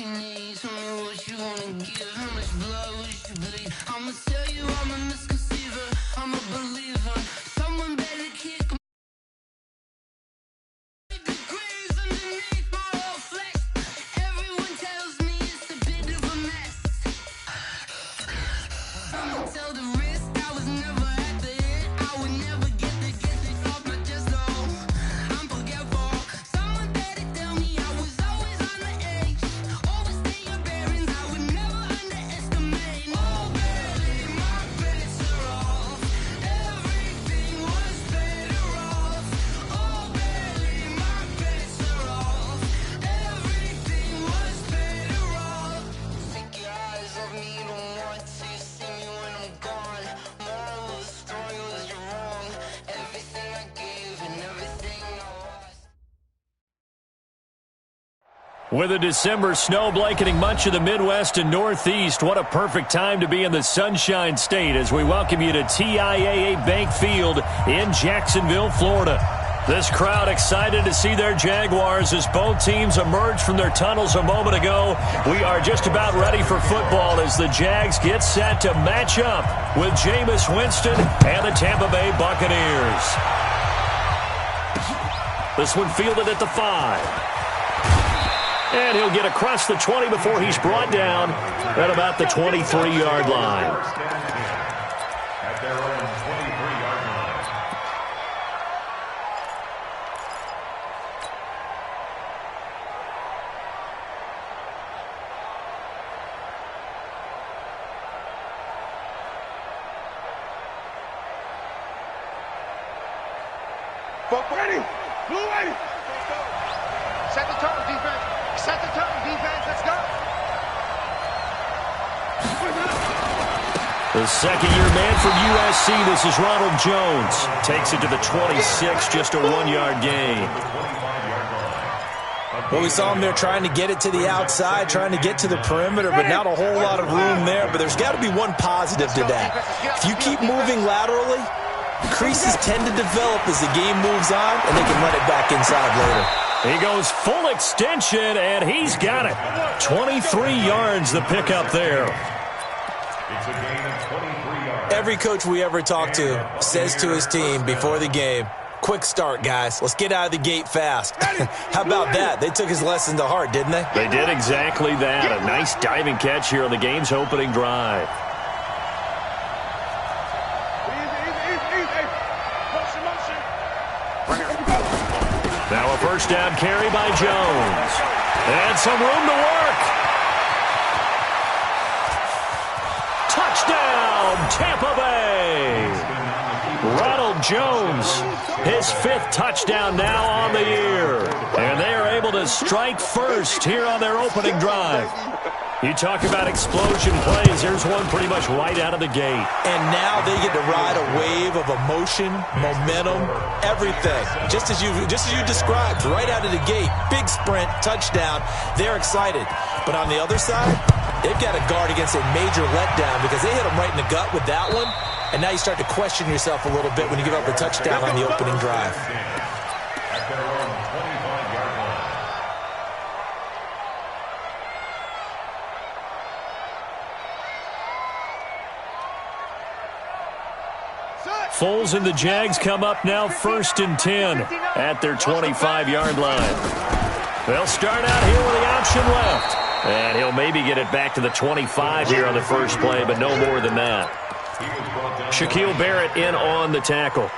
you need, tell me what you wanna give, how much blood would you bleed? I'ma tell you I'm a misconceiver, I'm a believer. Someone better kick degrees underneath my whole flesh. Everyone tells me it's a bit of a mess. I'ma tell the risk I was never at the end. I would never get this off my chest, no. I'm forgetful. Someone better tell me I was always on the edge. Overstay your bearings, I would never underestimate. Oh baby, my bets are off. Everything was better off. Oh baby, my bets are off. Everything was better off. Take your eyes off me, don't want to see me when I'm gone. Moral of the story was you're wrong. Everything I gave and everything I lost. With a December snow blanketing much of the Midwest and Northeast, what a perfect time to be in the Sunshine State as we welcome you to TIAA Bank Field in Jacksonville, Florida. This crowd excited to see their Jaguars as both teams emerged from their tunnels a moment ago. We are just about ready for football as the Jags get set to match up with Jameis Winston and the Tampa Bay Buccaneers. This one fielded at the 5. And he'll get across the 20 before he's brought down at about the 23-yard line. At their own 23-yard line. Buck ready. Blue ready. Set the tone, defense. Set the tone, defense. Let's go. The second-year man from USC, this is Ronald Jones. Takes it to the 26, just a 1-yard gain. Well, we saw him there trying to get it to the outside, trying to get to the perimeter, but not a whole lot of room there. But there's got to be one positive to that. If you keep moving laterally, creases tend to develop as the game moves on, and they can run it back inside later. He goes full extension, and he's got it. 23 yards the pickup there. It's a gain of 23 yards. Every coach we ever talk to says to his team before the game, quick start, guys. Let's get out of the gate fast. How about that? They took his lesson to heart, didn't they? They did exactly that. A nice diving catch here on the game's opening drive. Now a first down carry by Jones. And some room to work. Touchdown, Tampa Bay. Ronald Jones, his 5th touchdown now on the year. And they are able to strike first here on their opening drive. You talk about explosion plays. Here's one pretty much right out of the gate. And now they get to ride a wave of emotion, momentum, everything. Just as you described, right out of the gate, big sprint, touchdown. They're excited. But on the other side, they've got to guard against a major letdown because they hit them right in the gut with that one. And now you start to question yourself a little bit when you give up a touchdown on the opening drive. At their own 25-yard line. Foles and the Jags come up now 1st and 10 at their 25-yard line. They'll start out here with the option left. And he'll maybe get it back to the 25 here on the first play, but no more than that. Shaquille Barrett in on the tackle.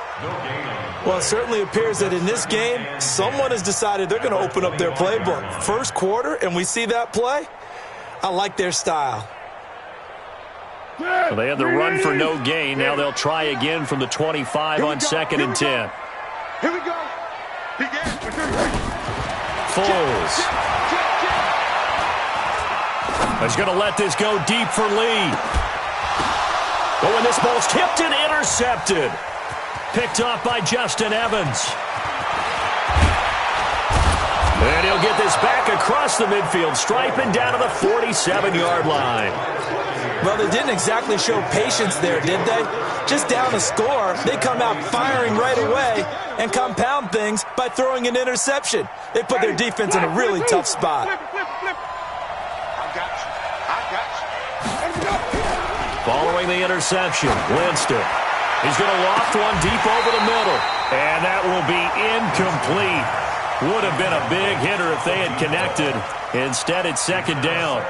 Well, it certainly appears that in this game, someone has decided they're going to open up their playbook. First quarter, and we see that play. I like their style. Well, they had the run for no gain. Now they'll try again from the 25 on 2nd and 10. Here we go. Foles. He's going to let this go deep for Lee. Oh, and this ball's tipped and intercepted. Picked off by Justin Evans. And he'll get this back across the midfield stripe and down to the 47-yard line. Well, they didn't exactly show patience there, did they? Just down a score, they come out firing right away and compound things by throwing an interception. They put their defense in a really tough spot. throwing the interception. Winston. He's going to loft one deep over the middle. And that will be incomplete. Would have been a big hitter if they had connected. Instead, it's second down.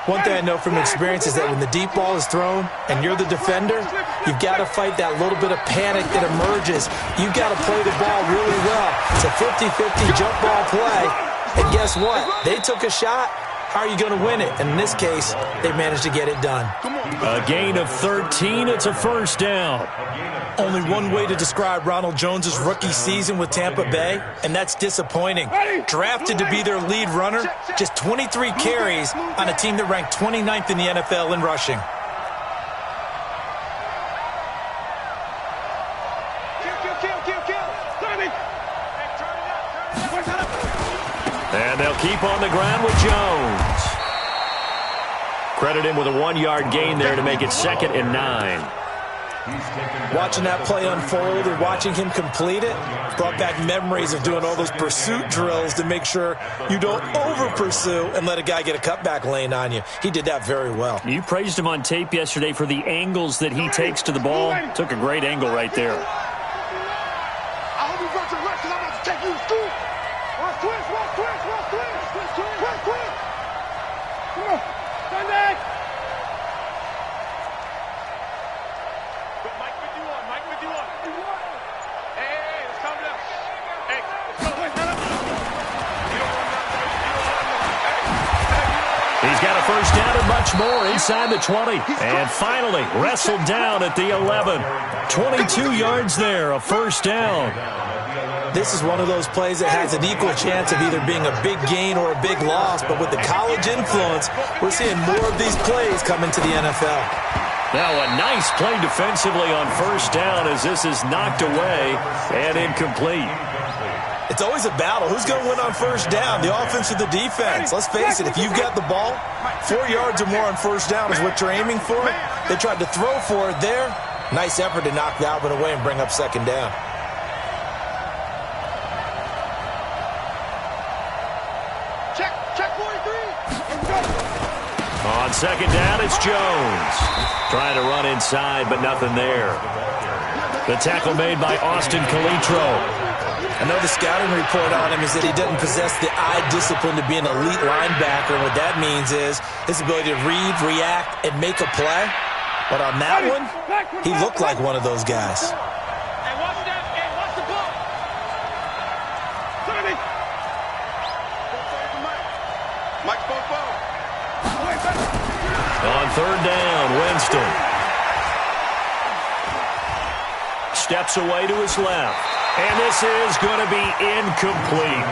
One thing I know from experience is that when the deep ball is thrown and you're the defender, you've got to fight that little bit of panic that emerges. You've got to play the ball really well. It's a 50-50 jump ball play. And guess what? They took a shot. How are you going to win it? And in this case, they managed to get it done. A gain of 13. It's a first down. Only one way to describe Ronald Jones' rookie season with Tampa Bay, and that's disappointing. Drafted to be their lead runner, just 23 carries on a team that ranked 29th in the NFL in rushing. And they'll keep on the ground with Jones. Credit him with a 1-yard gain there to make it 2nd and 9. Watching that play unfold and watching him complete it brought back memories of doing all those pursuit drills to make sure you don't over-pursue and let a guy get a cutback lane on you. He did that very well. You praised him on tape yesterday for the angles that he takes to the ball. Took a great angle right there. I hope you brought your left because I'm about to take you to school. Twist. Come on. Stand back. Mike with you on. Hey, let's calm down. Hey, let's go. He's got a first down and much more inside the 20. And finally wrestled down at the 11. 22 yards there, a first down. This is one of those plays that has an equal chance of either being a big gain or a big loss, but with the college influence, we're seeing more of these plays come into the NFL. Now a nice play defensively on first down as this is knocked away and incomplete. It's always a battle. Who's going to win on first down, the offense or the defense? Let's face it, if you've got the ball, 4 yards or more on first down is what you're aiming for. They tried to throw for it there. Nice effort to knock Dalvin away and bring up second down. Check 43. On second down, it's Jones. Trying to run inside, but nothing there. The tackle made by Austin Calitro. I know the scouting report on him is that he doesn't possess the eye discipline to be an elite linebacker. And what that means is his ability to read, react, and make a play. But on that one, he looked like one of those guys. Hey, watch that. Hey, watch the ball. Tommy. Mike's both. On third down, Winston. Steps away to his left. And this is going to be incomplete.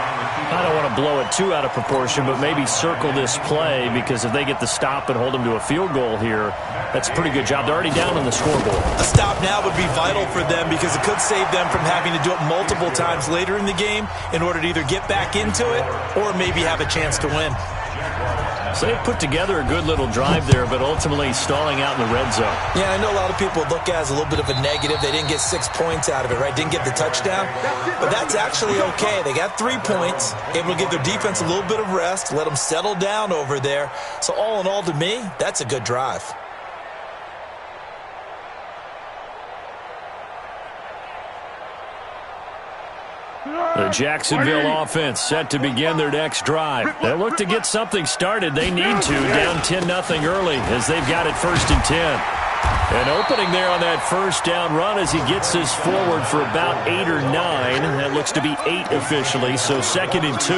I don't want to blow it too out of proportion, but maybe circle this play because if they get the stop and hold them to a field goal here, that's a pretty good job. They're already down on the scoreboard. A stop now would be vital for them because it could save them from having to do it multiple times later in the game in order to either get back into it or maybe have a chance to win. So they put together a good little drive there, but ultimately stalling out in the red zone. Yeah, I know a lot of people look at it as a little bit of a negative. They didn't get 6 points out of it, right? Didn't get the touchdown. But that's actually okay. They got 3 points, able to give their defense a little bit of rest, let them settle down over there. So all in all, to me, that's a good drive. The Jacksonville offense set to begin their next drive. They look to get something started. They need to, down 10-0 early as they've got it 1st and 10. An opening there on that first down run as he gets this forward for about 8 or 9. That looks to be 8 officially, so 2nd and 2.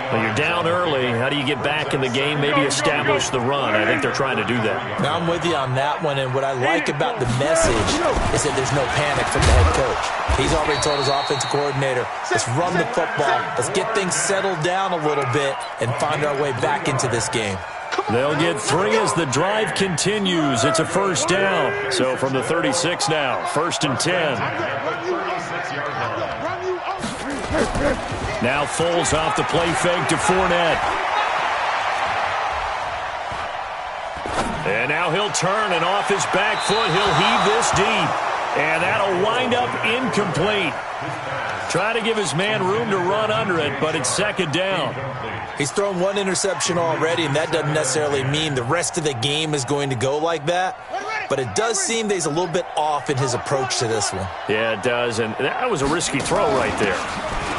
Well, you're down early. How do you get back in the game, maybe establish the run? I think they're trying to do that. Now, I'm with you on that one, and what I like about the message is that there's no panic from the head coach. He's already told his offensive coordinator, let's run the football, let's get things settled down a little bit and find our way back into this game. They'll get 3 as the drive continues. It's a first down. So from the 36 now, 1st and 10. Now Foles off the play fake to Fournette. And now he'll turn, and off his back foot, he'll heave this deep. And that'll wind up incomplete. Try to give his man room to run under it, but it's second down. He's thrown one interception already, and that doesn't necessarily mean the rest of the game is going to go like that. But it does seem that he's a little bit off in his approach to this one. Yeah, it does, and that was a risky throw right there.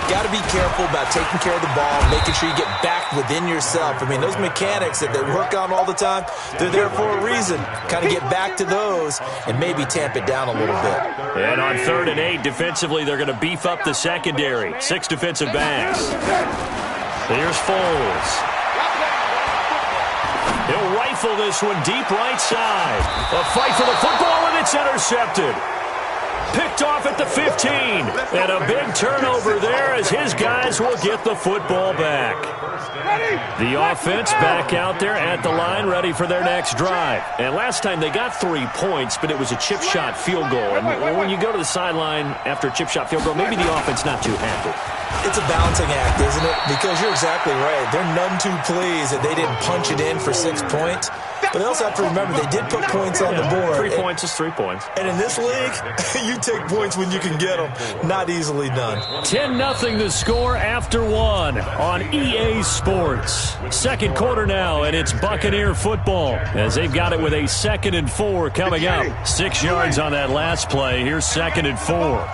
Got to be careful about taking care of the ball, making sure you get back within yourself. I mean, those mechanics that they work on all the time, they're there for a reason. Kind of get back to those and maybe tamp it down a little bit. And on 3rd and 8, defensively, they're going to beef up the secondary. 6 defensive backs. Here's Foles. He'll rifle this one deep right side. A fight for the football, and it's intercepted. Picked off at the 15. And a big turnover there as his guys will get the football back. The offense back out there at the line, ready for their next drive. And last time they got 3 points, but it was a chip shot field goal. And when you go to the sideline after a chip shot field goal, maybe the offense not too happy. It's a balancing act, isn't it? Because you're exactly right. They're none too pleased that they didn't punch it in for 6 points. But they also have to remember they did put points on the board. 3 points is 3 points. And in this league, you take points when you can get them. Not easily done. 10-0 the score after 1 on EA Sports. Second quarter now, and it's Buccaneer football as they've got it with a 2nd and 4 coming up. 6 yards on that last play. Here's 2nd and 4.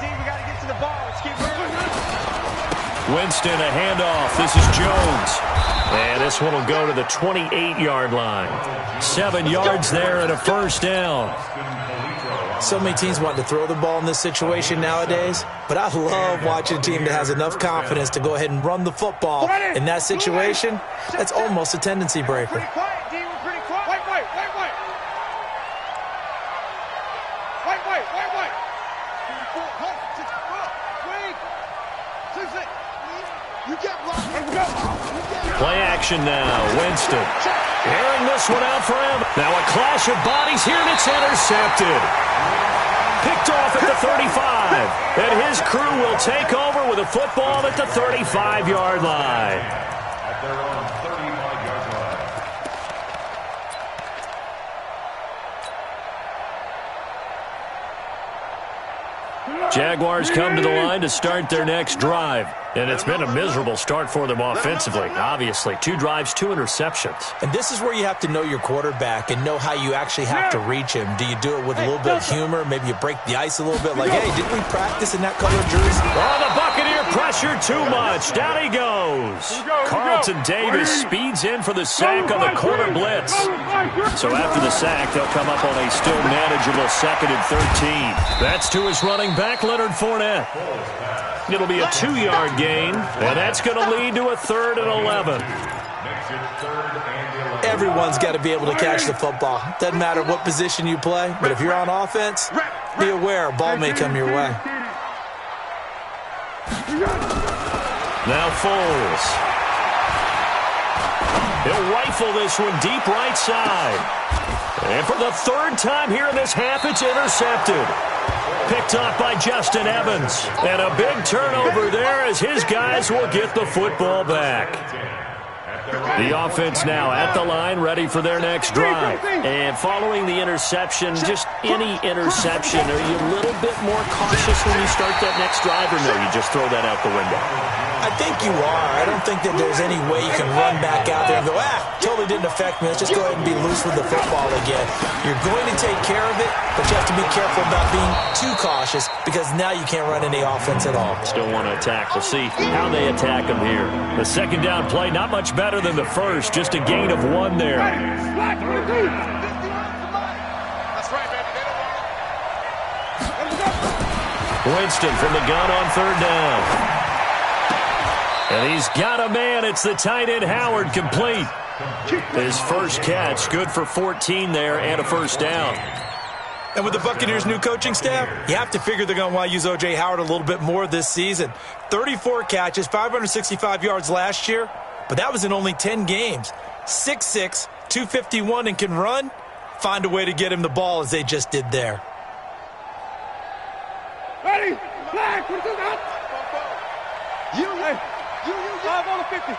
Winston, a handoff. This is Jones. And this one will go to the 28-yard line. 7 yards there and a first down. So many teams want to throw the ball in this situation nowadays, but I love watching a team that has enough confidence to go ahead and run the football. In that situation, that's almost a tendency breaker. Pretty quiet, D. We're pretty quiet. Wait. You get blocked. Play action now. Winston. Airing this one out for him. Now a clash of bodies here, and it's intercepted. Picked off at the 35. And his crew will take over with a football at the 35-yard line. At their own 35-yard line. Jaguars come to the line to start their next drive. And it's been a miserable start for them offensively, obviously. 2 drives, 2 interceptions. And this is where you have to know your quarterback and know how you actually have to reach him. Do you do it with a little bit of humor? Maybe you break the ice a little bit like, hey, didn't we practice in that color jersey? Oh, the Buccaneer pressure too much. Down he goes. Carlton Davis speeds in for the sack on the corner blitz. So after the sack, they'll come up on a still manageable 2nd and 13. That's to his running back, Leonard Fournette. It'll be a 2-yard gain, and that's going to lead to a 3rd and 11. Everyone's got to be able to catch the football. Doesn't matter what position you play, but if you're on offense, be aware a ball may come your way. Now Foles. He'll rifle this one deep right side. And for the 3rd time here in this half, it's intercepted. Picked off by Justin Evans. And a big turnover there as his guys will get the football back. The offense now at the line, ready for their next drive. And following the interception, just any interception, are you a little bit more cautious when you start that next drive, or no, you just throw that out the window? I think you are. I don't think that there's any way you can run back out there and go, totally didn't affect me. Let's just go ahead and be loose with the football again. You're going to take care of it, but you have to be careful about being too cautious because now you can't run any offense at all. Still want to attack. We'll see how they attack them here. The 2nd down play, not much better than the first, just a gain of 1 there. That's right, baby. Winston from the gun on 3rd down. And he's got a man. It's the tight end Howard, complete. His first catch, good for 14 there and a first down. And with the Buccaneers' new coaching staff, you have to figure they're going to want to use O.J. Howard a little bit more this season. 34 catches, 565 yards last year, but that was in only 10 games. 6'6", 251, and can run. Find a way to get him the ball as they just did there. Ready? Flag. Put it out. You. Five on the 50.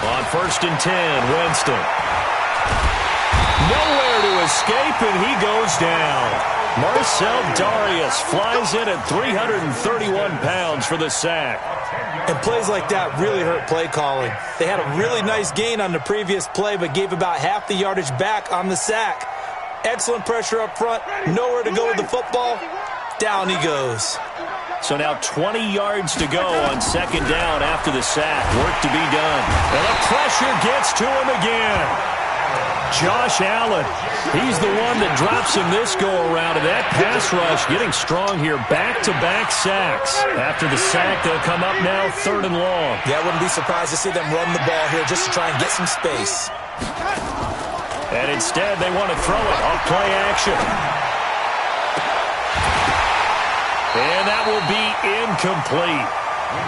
On 1st and 10, Winston. Nowhere to escape, and he goes down. Marcel Darius flies in at 331 pounds for the sack. And plays like that really hurt play calling. They had a really nice gain on the previous play, but gave about half the yardage back on the sack. Excellent pressure up front. Nowhere to go with the football. Down he goes. So now 20 yards to go on second down after the sack. Work to be done. And the pressure gets to him again. Josh Allen, he's the one that drops him this go-around, and that pass rush getting strong here. Back-to-back sacks. After the sack, they'll come up now third and long. Yeah, I wouldn't be surprised to see them run the ball here just to try and get some space. And instead, they want to throw it off play action. And that will be incomplete.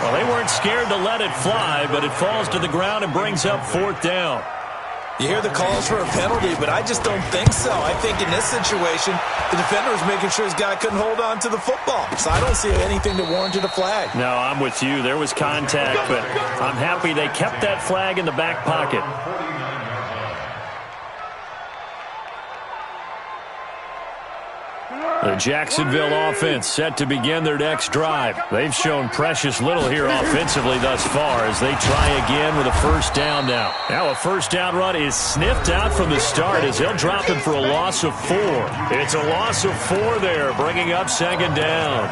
Well, they weren't scared to let it fly, but it falls to the ground and brings up fourth down. You hear the calls for a penalty, but I just don't think so. I think in this situation, the defender was making sure his guy couldn't hold on to the football. So I don't see anything that warranted a flag. No, I'm with you. There was contact, but I'm happy they kept that flag in the back pocket. The Jacksonville offense set to begin their next drive. They've shown precious little here offensively thus far as they try again with a first down now. Now a first down run is sniffed out from the start as they'll drop him for a loss of 4. It's a loss of 4 there, bringing up second down.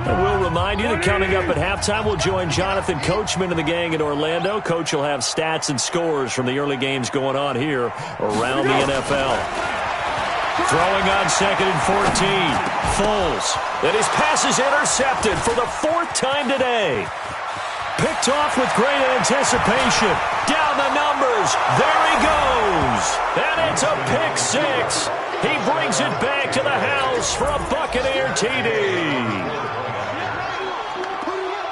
And we'll remind you that coming up at halftime, we'll join Jonathan Coachman and the gang in Orlando. Coach will have stats and scores from the early games going on here around the NFL. Throwing on second and 14. Foles. And his pass is intercepted for the 4th time today. Picked off with great anticipation. Down the numbers. There he goes. And it's a pick 6. He brings it back to the house for a Buccaneer TD.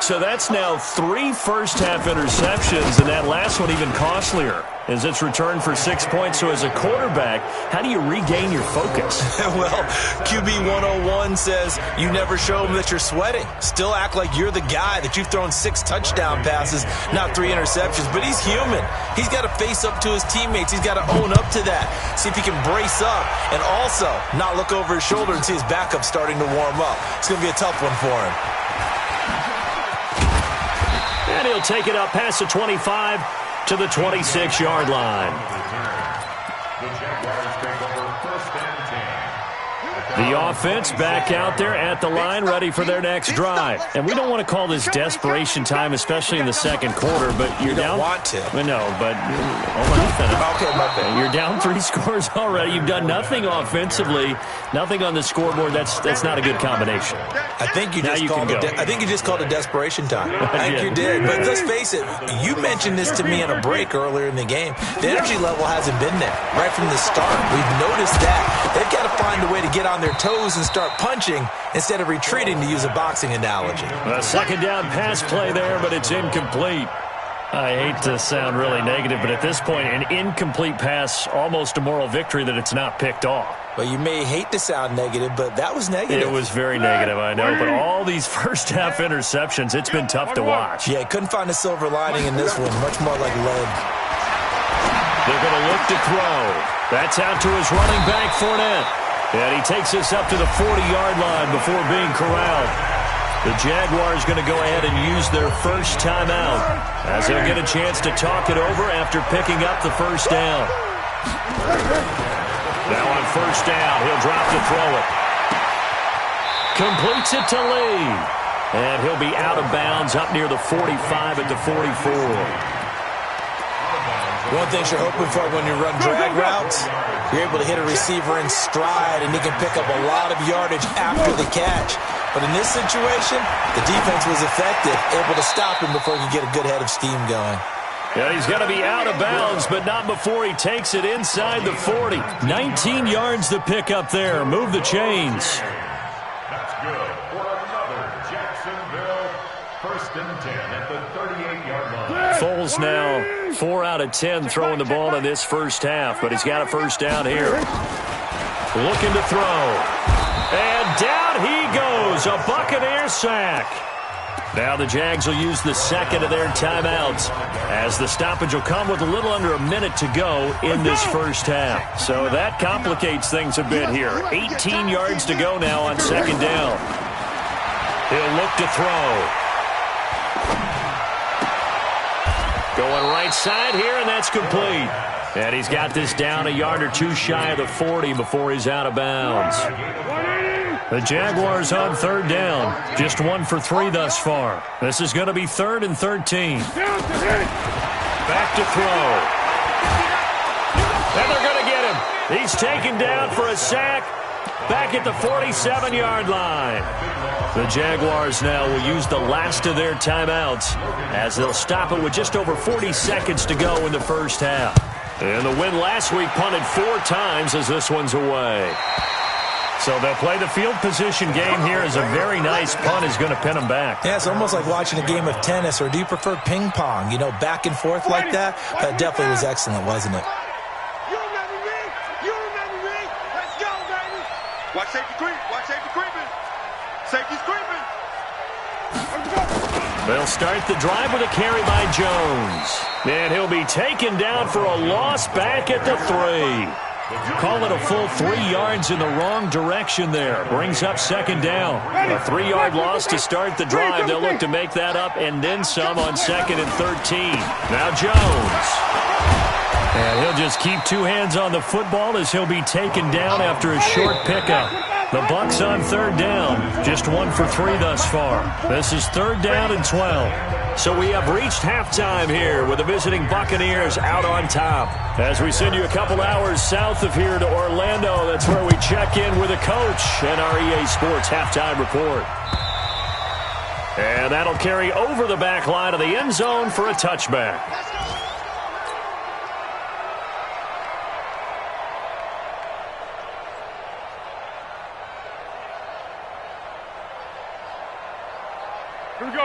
So that's now 3 first-half interceptions, and that last one even costlier as it's returned for 6 points. So as a quarterback, how do you regain your focus? Well, QB 101 says you never show them that you're sweating. Still act like you're the guy, that you've thrown 6 touchdown passes, not 3 interceptions. But he's human. He's got to face up to his teammates. He's got to own up to that. See if he can brace up and also not look over his shoulder and see his backup starting to warm up. It's going to be a tough one for him. And he'll take it up past the 25 to the 26-yard line. The Jaguars take over first and 10. The offense back out there at the line, ready for their next drive. And we don't want to call this desperation time, especially in the second quarter, but you're down. You don't want to. No, but Okay, my bad. you're down 3 scores already. You've done nothing offensively, nothing on the scoreboard. That's not a good combination. I think you just called it desperation time. I think you did. But let's face it, you mentioned this to me in a break earlier in the game. The energy level hasn't been there right from the start. We've noticed that. They've got to find a way to get on their toes and start punching instead of retreating, to use a boxing analogy. A second down pass play there, but it's incomplete. I hate to sound really negative, but at this point, an incomplete pass, almost a moral victory that it's not picked off. Well, you may hate to sound negative, but that was negative. It was very negative, I know, but all these first-half interceptions, it's been tough to watch. Yeah, couldn't find a silver lining in this one, much more like lead. They're going to look to throw. That's out to his running back, Fournette. And he takes us up to the 40-yard line before being corralled. The Jaguars going to go ahead and use their first timeout as they'll get a chance to talk it over after picking up the first down. Now on first down, he'll drop to throw it. Completes it to Lee. And he'll be out of bounds up near the 45 at the 44. One thing you're hoping for when you run drag routes, you're able to hit a receiver in stride, and he can pick up a lot of yardage after the catch. But in this situation, the defense was effective, able to stop him before he could get a good head of steam going. Yeah, he's going to be out of bounds, but not before he takes it inside the 40. 19 yards to pick up there. Move the chains. That's good for another Jacksonville first and 10 at the 38-yard line. Foles now 4 out of 10 throwing the ball in this first half, but he's got a first down here. Looking to throw. And down he goes Jones, a Buccaneer sack. Now the Jags will use the second of their timeouts as the stoppage will come with a little under a minute to go in this first half. So that complicates things a bit here. 18 yards to go now on second down. He'll look to throw. Going right side here, and that's complete. And he's got this down a yard or two shy of the 40 before he's out of bounds. The Jaguars on third down. Just 1 for 3 thus far. This is going to be 3rd and 13. Back to throw. And they're going to get him. He's taken down for a sack back at the 47-yard line. The Jaguars now will use the last of their timeouts as they'll stop it with just over 40 seconds to go in the first half. And the win last week punted 4 times as this one's away. So they'll play the field position game here as a very nice punt is going to pin them back. Yeah, it's almost like watching a game of tennis, or do you prefer ping pong? You know, back and forth like that? That definitely was excellent, wasn't it? You remember me? You remember me? Let's go, baby. Watch safety creep. Watch safety creeping. Safety's creeping. They'll start the drive with a carry by Jones. And he'll be taken down for a loss back at the 3. Call it a full 3 yards in the wrong direction there. Brings up second down. A 3-yard loss to start the drive. They'll look to make that up and then some on 2nd and 13. Now Jones. And he'll just keep 2 hands on the football as he'll be taken down after a short pickup. The Bucs on third down. Just 1 for 3 thus far. This is 3rd down and 12. So we have reached halftime here with the visiting Buccaneers out on top. As we send you a couple hours south of here to Orlando, that's where we check in with the coach and our EA Sports halftime report. And that'll carry over the back line of the end zone for a touchback.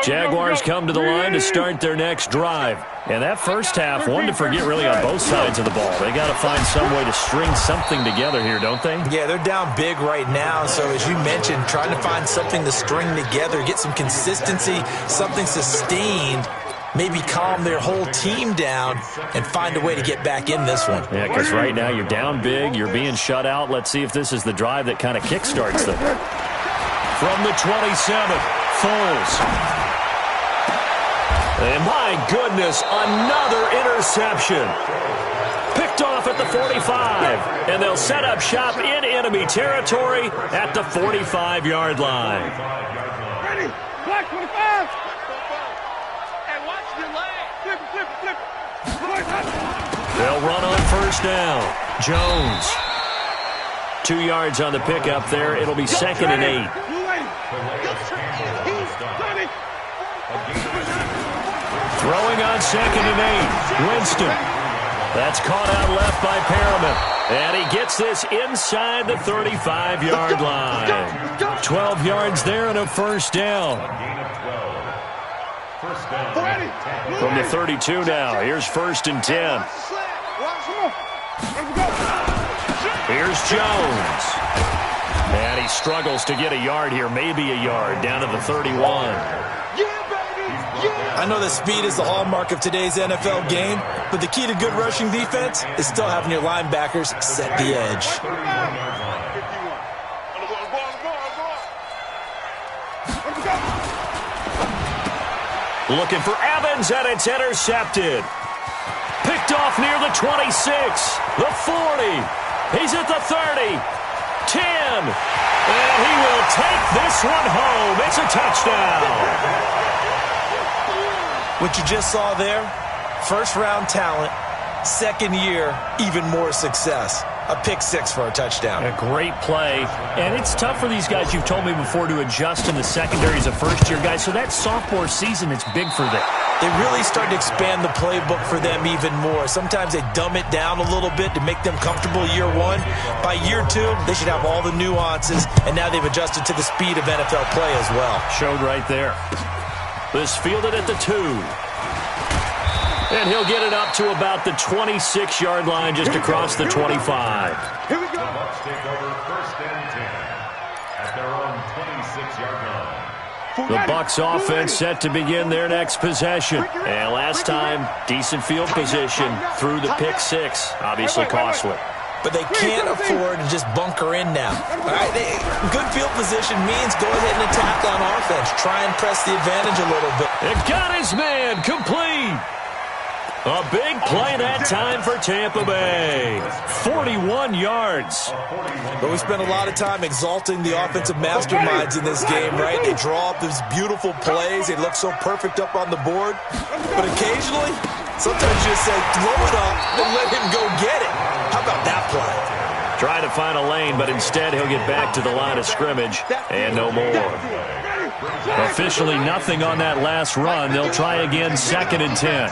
Jaguars come to the line to start their next drive. And that first half, one to forget really on both sides of the ball. They got to find some way to string something together here, don't they? Yeah, they're down big right now. So as you mentioned, trying to find something to string together, get some consistency, something sustained, maybe calm their whole team down and find a way to get back in this one. Yeah, because right now you're down big, you're being shut out. Let's see if this is the drive that kind of kickstarts them. From the 27th, Foles. And my goodness, another interception. Picked off at the 45. And they'll set up shop in enemy territory at the 45-yard line. Ready? Black 25. And watch your leg. Flip it. They'll run on first down. Jones. 2 yards on the pickup there. It'll be 2nd and 8. Throwing on 2nd and 8. Winston. That's caught out left by Perriman. And he gets this inside the 35-yard line. 12 yards there and a first down. From the 32 now. Here's 1st and 10. Here's Jones. And he struggles to get a yard here. Maybe a yard down to the 31. I know that speed is the hallmark of today's NFL game, but the key to good rushing defense is still having your linebackers set the edge. Looking for Evans, and it's intercepted. Picked off near the 26, the 40. He's at the 30, 10. And he will take this one home. It's a touchdown. What you just saw there, first-round talent, second year, even more success. A pick 6 for a touchdown. A great play. And it's tough for these guys, you've told me before, to adjust in the secondary as a first-year guy. So that sophomore season, it's big for them. They really started to expand the playbook for them even more. Sometimes they dumb it down a little bit to make them comfortable year 1. By year 2, they should have all the nuances, and now they've adjusted to the speed of NFL play as well. Showed right there. This fielded at the 2. And he'll get it up to about the 26-yard line just across the 25. Here we go. The Bucs take over 1st and 10 at their own 26-yard line. The Bucs offense set to begin their next possession. And last time, decent field position through the pick six. Obviously costly. But they can't afford to just bunker in now. All right, good field position means go ahead and attack on offense. Try and press the advantage a little bit. It got his man complete. A big play that time for Tampa Bay. 41 yards. But we spent a lot of time exalting the offensive masterminds in this game, right? They draw up these beautiful plays. They look so perfect up on the board. But occasionally, sometimes you just say, throw it up and let him go get it. How about that play? Trying to find a lane, but instead he'll get back to the line of scrimmage and no more. Officially nothing on that last run. They'll try again, 2nd and 10.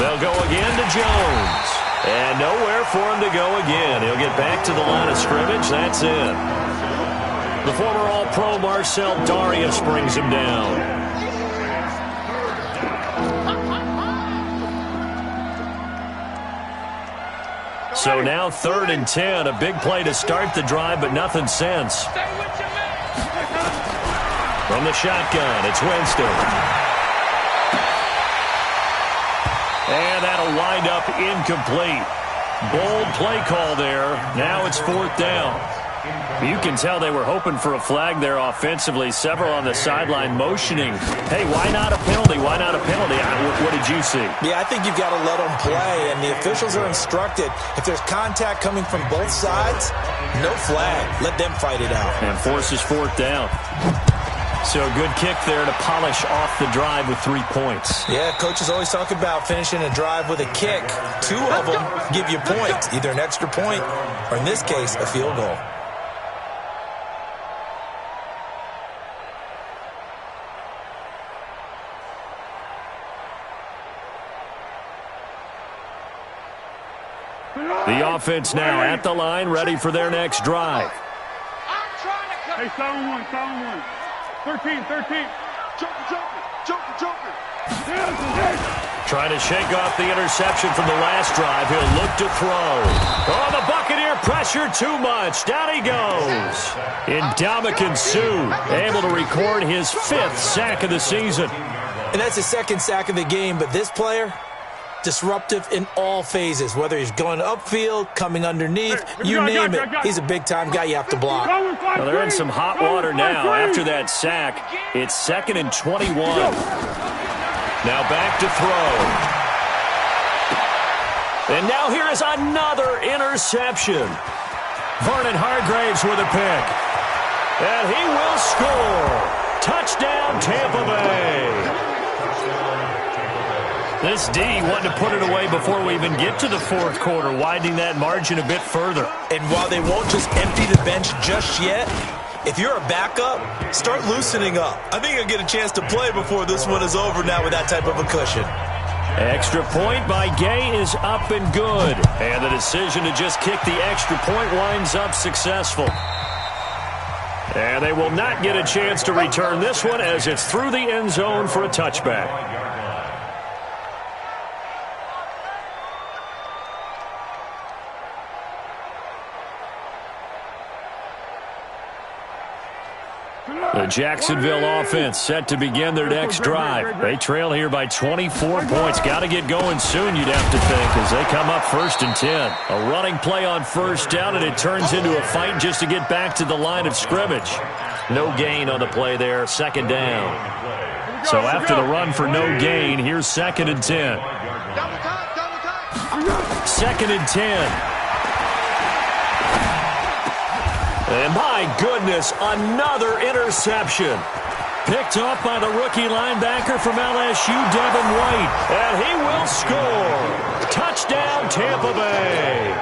They'll go again to Jones. And nowhere for him to go again. He'll get back to the line of scrimmage. That's it. The former All-Pro Marcel Darius brings him down. So now 3rd and 10. A big play to start the drive, but nothing since. From the shotgun, it's Winston. And that'll wind up incomplete. Bold play call there. Now it's 4th down. You can tell they were hoping for a flag there offensively. Several on the sideline motioning. Hey, why not a penalty? Why not a penalty? What did you see? Yeah, I think you've got to let them play, and the officials are instructed. If there's contact coming from both sides, no flag. Let them fight it out. And forces 4th down. So a good kick there to polish off the drive with 3 points. Yeah, coaches always talk about finishing a drive with a kick. 2 of them give you points, either an extra point or, in this case, a field goal. The offense now at the line, ready for their next drive. Hey, 7-1. 13. Joker. Trying to shake off the interception from the last drive. He'll look to throw. Oh, the Buccaneer pressure too much. Down he goes. Ndamukong Suh able to record his 5th sack of the season. And that's his 2nd sack of the game, but this player, disruptive in all phases, whether he's going upfield, coming underneath, you name it. He's a big-time guy you have to block. Well, they're in some hot water now after that sack. It's 2nd and 21. Now back to throw. And now here is another interception. Vernon Hargreaves with a pick. And he will score. Touchdown, Tampa Bay. This D wanted to put it away before we even get to the 4th quarter, widening that margin a bit further. And while they won't just empty the bench just yet, if you're a backup, start loosening up. I think you'll get a chance to play before this one is over now with that type of a cushion. Extra point by Gay is up and good. And the decision to just kick the extra point winds up successful. And they will not get a chance to return this one as it's through the end zone for a touchback. The Jacksonville offense set to begin their next drive. They trail here by 24 points. Got to get going soon, you'd have to think, as they come up 1st and 10. A running play on 1st down, and it turns into a fight just to get back to the line of scrimmage. No gain on the play there, 2nd down. So after the run for no gain, here's 2nd and 10. 2nd and 10. And my goodness, another interception. Picked off by the rookie linebacker from LSU, Devin White. And he will score. Touchdown, Tampa Bay.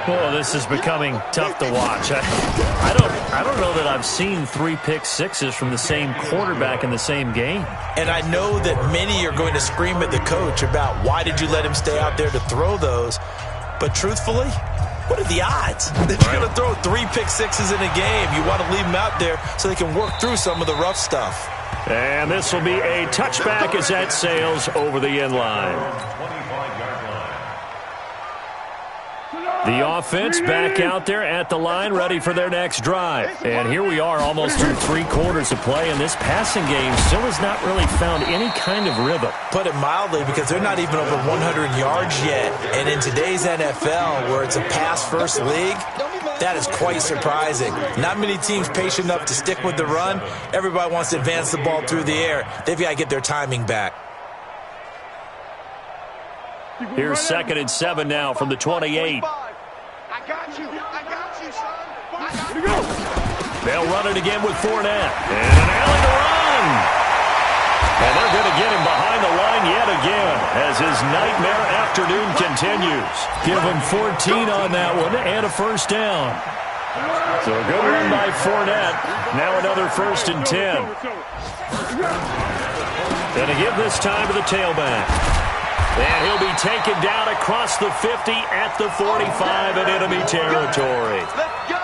Oh, this is becoming tough to watch. I don't know that I've seen 3 pick sixes from the same quarterback in the same game. And I know that many are going to scream at the coach about why did you let him stay out there to throw those. But truthfully, what are the odds that you're going to throw 3 pick sixes in a game? You want to leave them out there so they can work through some of the rough stuff. And this will be a touchback as that sails over the end line. 25-yard line. The offense back out there at the line, ready for their next drive. And here we are almost through 3 quarters of play, and this passing game still has not really found any kind of rhythm. Put it mildly, because they're not even over 100 yards yet. And in today's NFL, where it's a pass-first league, that is quite surprising. Not many teams patient enough to stick with the run. Everybody wants to advance the ball through the air. They've got to get their timing back. Here's 2nd and 7 now from the 28. I got you, son. They'll run it again with Fournette. And an alley to run. And they're going to get him behind the line yet again as his nightmare afternoon continues. Give him 14 on that one and a first down. So a good run by Fournette. Now another 1st and 10. And to give this time to the tailback. And he'll be taken down across the 50 at the 45 in enemy territory.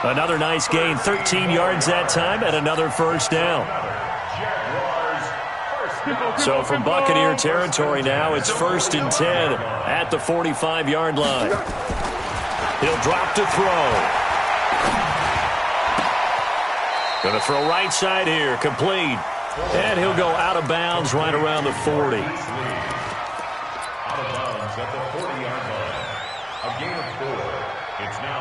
Another nice gain, 13 yards that time, and another first down. So from Buccaneer territory now, it's 1st and 10 at the 45-yard line. He'll drop to throw. Going to throw right side here, complete. And he'll go out of bounds right around the 40. At the 40-yard line. A gain of 4. It's now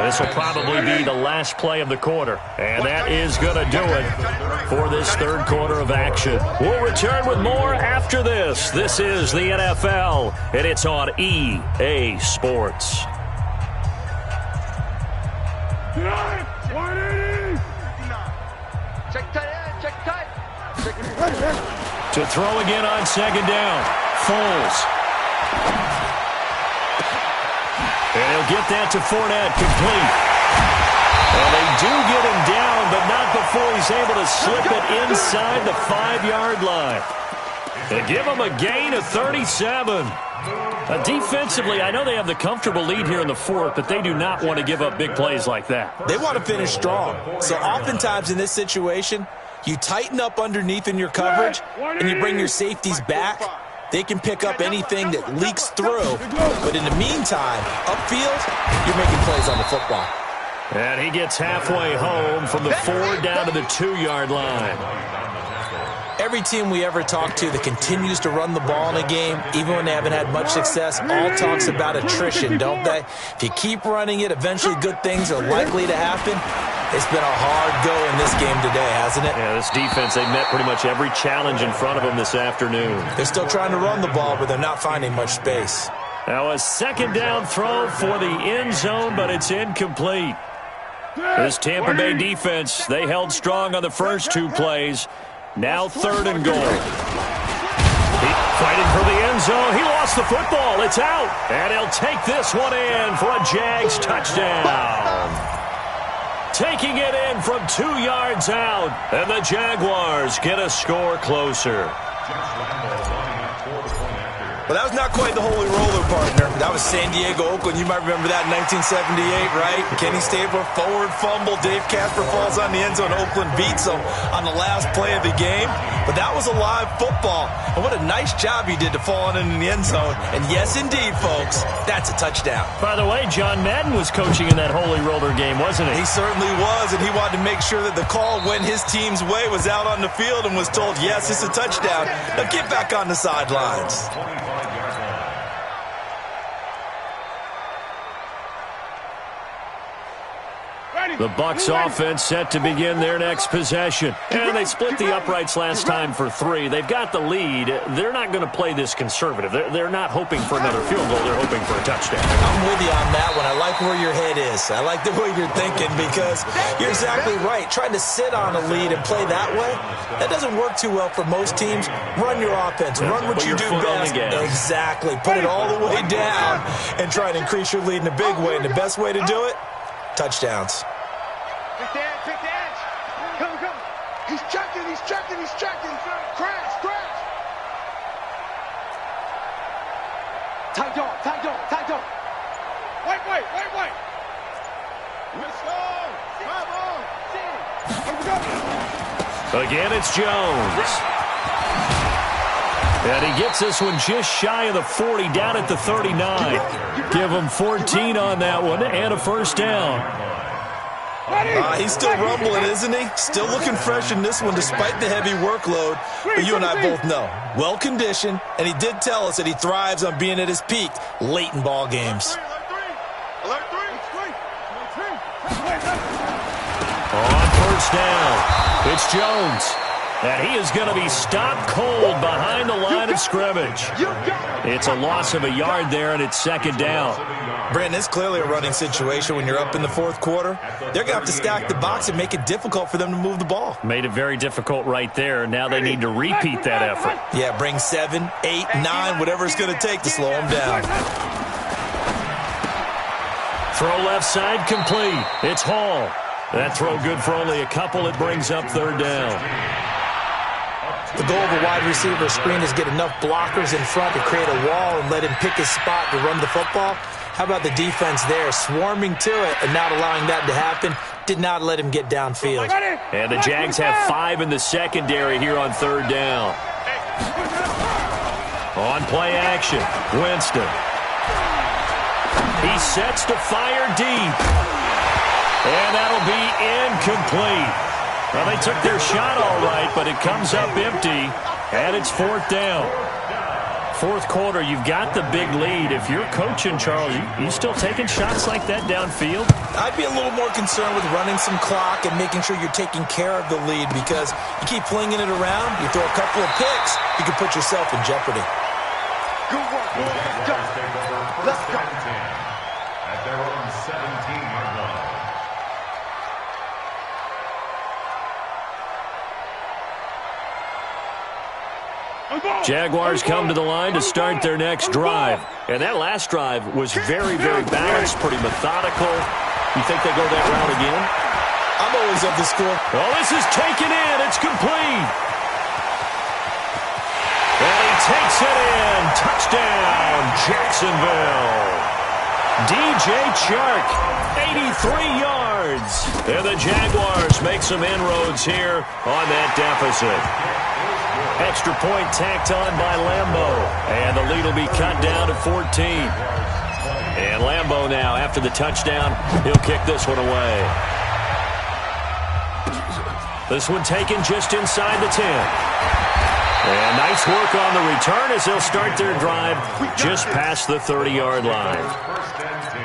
This will probably be the last play of the quarter. And that is going to do it for this 3rd quarter of action. We'll return with more after this. This is the NFL, and it's on EA Sports. To throw again on 2nd down. Foles. And he'll get that to Fournette, complete. And they do get him down, but not before he's able to slip it inside the 5-yard line. They give him a gain of 37. Defensively, I know they have the comfortable lead here in the 4th, but they do not want to give up big plays like that. They want to finish strong. So oftentimes in this situation, you tighten up underneath in your coverage, and you bring your safeties back. They can pick up anything that leaks through. But in the meantime, upfield, you're making plays on the football. And he gets halfway home from the 4 down to the 2-yard line. Every team we ever talk to that continues to run the ball in a game, even when they haven't had much success, all talks about attrition, don't they? If you keep running it, eventually good things are likely to happen. It's been a hard go in this game today, hasn't it? Yeah, this defense, they met pretty much every challenge in front of them this afternoon. They're still trying to run the ball, but they're not finding much space. Now a 2nd down throw for the end zone, but it's incomplete. This Tampa Bay defense, they held strong on the first 2 plays. Now 3rd and goal. Fighting for the end zone. He lost the football. It's out. And he'll take this one in for a Jags touchdown. Taking it in from 2 yards out. And the Jaguars get a score closer. Well, that was not quite the holy roller, partner. That was San Diego, Oakland. You might remember that in 1978, right? Kenny Stabler, forward fumble. Dave Casper falls on the end zone. Oakland beats him on the last play of the game. But that was a live football. And what a nice job he did to fall on in the end zone. And yes, indeed, folks, that's a touchdown. By the way, John Madden was coaching in that holy roller game, wasn't he? He certainly was, and he wanted to make sure that the call went his team's way, was out on the field, and was told, yes, it's a touchdown. Now get back on the sidelines. The Bucs offense set to begin their next possession. And they split the uprights last time for 3. They've got the lead. They're not going to play this conservative. They're not hoping for another field goal. They're hoping for a touchdown. I'm with you on that one. I like where your head is. I like the way you're thinking, because you're exactly right. Trying to sit on a lead and play that way, that doesn't work too well for most teams. Run your offense. Run what you do best. Exactly. Put it all the way down and try and increase your lead in a big way. And the best way to do it, touchdowns. Pick the edge. Come. He's checking. Crash. Tight dog. Wait. Let's go. Come on. Here we go. Again, it's Jones. And he gets this one just shy of the 40, down at the 39. Give him 14 on that one and a first down. He's still rumbling, isn't he? Still looking fresh in this one despite the heavy workload. But you and I both know, well-conditioned, and he did tell us that he thrives on being at his peak late in ball games. On first down, it's Jones. And he is going to be stopped cold behind the line of scrimmage. It's a loss of a yard there, and it's second down. Brandon, it's clearly a running situation when you're up in the fourth quarter. They're going to have to stack the box and make it difficult for them to move the ball. Made it very difficult right there. Now they need to repeat that effort. Yeah, bring 7, 8, 9, whatever it's going to take to slow them down. Throw left side complete. It's Hall. That throw good for only a couple. It brings up third down. The goal of a wide receiver screen is get enough blockers in front to create a wall and let him pick his spot to run the football. How about the defense there, swarming to it and not allowing that to happen? Did not let him get downfield. And the Jags have 5 in the secondary here on third down. On play action, Winston. He sets to fire deep. And that'll be incomplete. Well, they took their shot all right, but it comes up empty, and it's fourth down. Fourth quarter, you've got the big lead. If you're coaching, Charles, you still taking shots like that downfield? I'd be a little more concerned with running some clock and making sure you're taking care of the lead, because you keep flinging it around, you throw a couple of picks, you can put yourself in jeopardy. Good work, boys. Let's go. Let's go. At their own 17-yard line. Jaguars come to the line to start their next drive. And that last drive was very, very balanced, pretty methodical. You think they go that route again? I'm always up to score. Well, this is taken in. It's complete. And he takes it in. Touchdown, Jacksonville. DJ Chark, 83 yards. And the Jaguars make some inroads here on that deficit. Extra point tacked on by Lambo. And the lead will be cut down to 14. And Lambo now, after the touchdown, he'll kick this one away. This one taken just inside the 10. And nice work on the return as they'll start their drive just past the 30-yard line. First and 10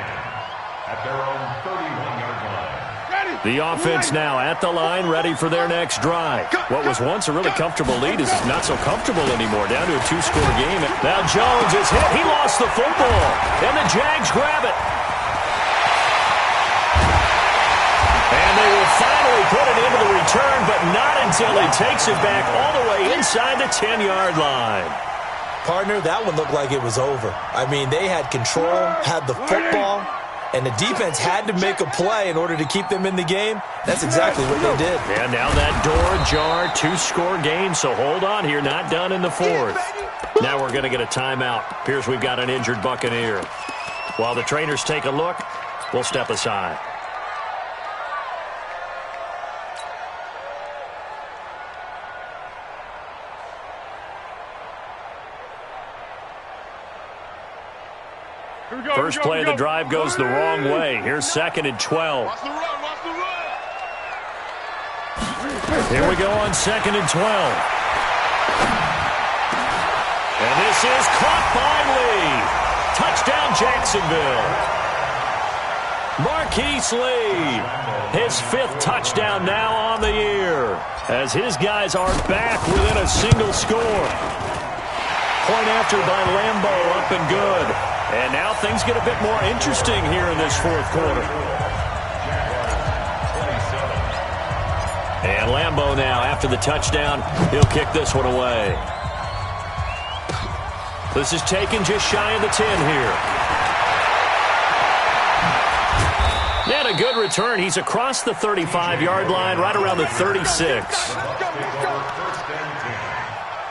at their own 31-yard line. The offense now at the line, ready for their next drive. What was once a really comfortable lead is not so comfortable anymore, down to a 2-score game. Now Jones is hit. He lost the football, and the Jags grab it. And they will finally put it into the return, but not until he takes it back all the way inside the 10-yard line. Partner, that one looked like it was over. I mean, they had control, had the football, and the defense had to make a play in order to keep them in the game. That's exactly what they did. And now that door ajar, 2-score game, so hold on here, not done in the fourth. Now we're going to get a timeout. Appears we've got an injured Buccaneer. While the trainers take a look, we'll step aside. First play of the drive goes the wrong way. Here's 2nd and 12. Watch the run, watch the run. Here we go on 2nd and 12. And this is caught by Lee. Touchdown, Jacksonville. Marquise Lee, his 5th touchdown now on the year, as his guys are back within a single score. Point after by Lambo, up and good. And now things get a bit more interesting here in this fourth quarter. And Lambo now, after the touchdown, he'll kick this one away. This is taken just shy of the 10 here. And a good return. He's across the 35-yard line, right around the 36. First and 10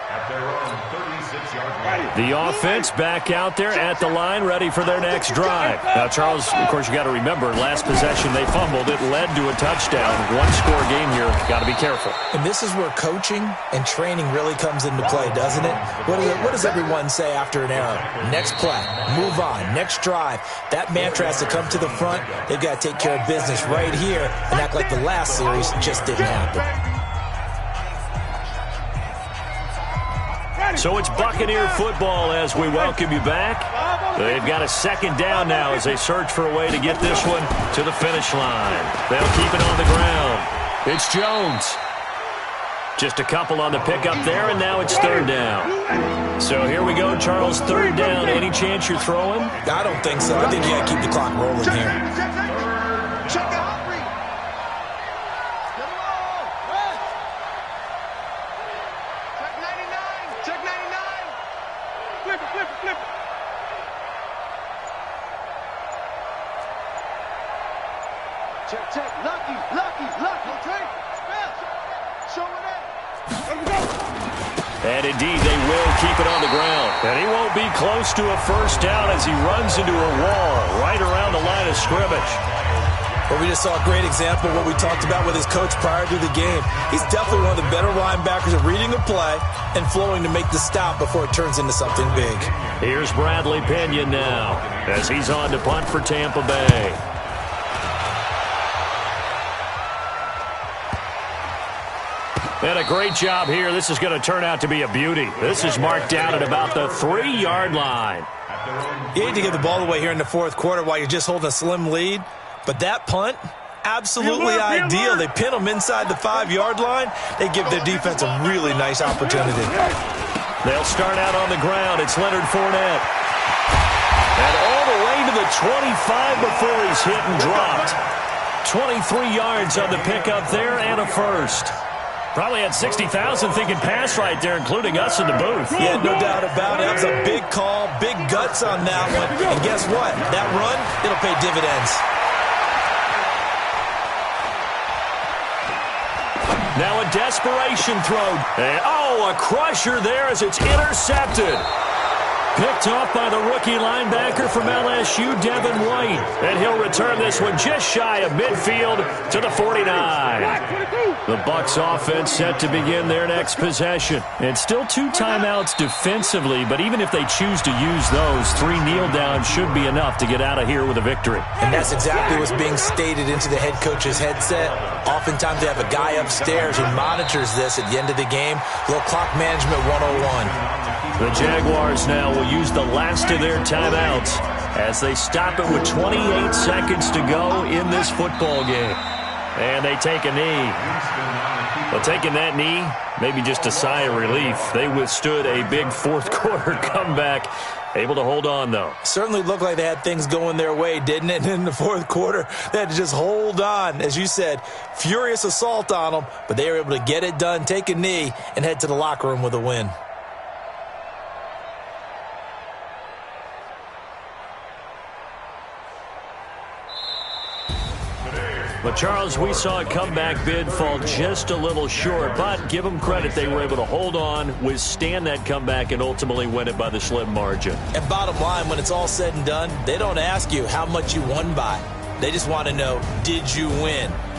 at their own 36-yard line. The offense back out there at the line, ready for their next drive. Now, Charles, of course, you got to remember, last possession they fumbled. It led to a touchdown. One-score game here. Got to be careful. And this is where coaching and training really comes into play, doesn't it? What does everyone say after an error? Next play, move on, next drive. That mantra has to come to the front. They've got to take care of business right here and act like the last series just didn't happen. So it's Buccaneer football as we welcome you back. They've got a second down now as they search for a way to get this one to the finish line. They'll keep it on the ground. It's Jones. Just a couple on the pickup there, and now it's third down. So here we go, Charles, third down. Any chance you're throwing? I don't think so. I think you got to keep the clock rolling here. And indeed, they will keep it on the ground. And he won't be close to a first down as he runs into a wall right around the line of scrimmage. Well, we just saw a great example of what we talked about with his coach prior to the game. He's definitely one of the better linebackers at reading a play and flowing to make the stop before it turns into something big. Here's Bradley Pinion now as he's on to punt for Tampa Bay. And a great job here. This is going to turn out to be a beauty. This is marked down at about the 3-yard line. You hate to give the ball away here in the fourth quarter while you're just holding a slim lead, but that punt, absolutely ideal. They pin them inside the 5-yard line. They give their defense a really nice opportunity. They'll start out on the ground. It's Leonard Fournette. And all the way to the 25 before he's hit and dropped. 23 yards on the pickup there and a first. Probably had 60,000 thinking pass right there, including us in the booth. Yeah, no doubt about it. That was a big call, big guts on that one. And guess what? That run, it'll pay dividends. Now a desperation throw. And, a crusher there as it's intercepted. Picked off by the rookie linebacker from LSU, Devin White. And he'll return this one just shy of midfield to the 49. The Bucs offense set to begin their next possession. And still 2 timeouts defensively, but even if they choose to use those, 3 kneel downs should be enough to get out of here with a victory. And that's exactly what's being stated into the head coach's headset. Oftentimes they have a guy upstairs who monitors this at the end of the game. Little clock management 101. The Jaguars now will use the last of their timeouts as they stop it with 28 seconds to go in this football game. And they take a knee. Well, taking that knee, maybe just a sigh of relief. They withstood a big fourth quarter comeback. Able to hold on, though. Certainly looked like they had things going their way, didn't it? And in the fourth quarter, they had to just hold on. As you said, furious assault on them, but they were able to get it done, take a knee, and head to the locker room with a win. But, Charles, we saw a comeback bid fall just a little short, but give them credit. They were able to hold on, withstand that comeback, and ultimately win it by the slim margin. And bottom line, when it's all said and done, they don't ask you how much you won by. They just want to know, did you win?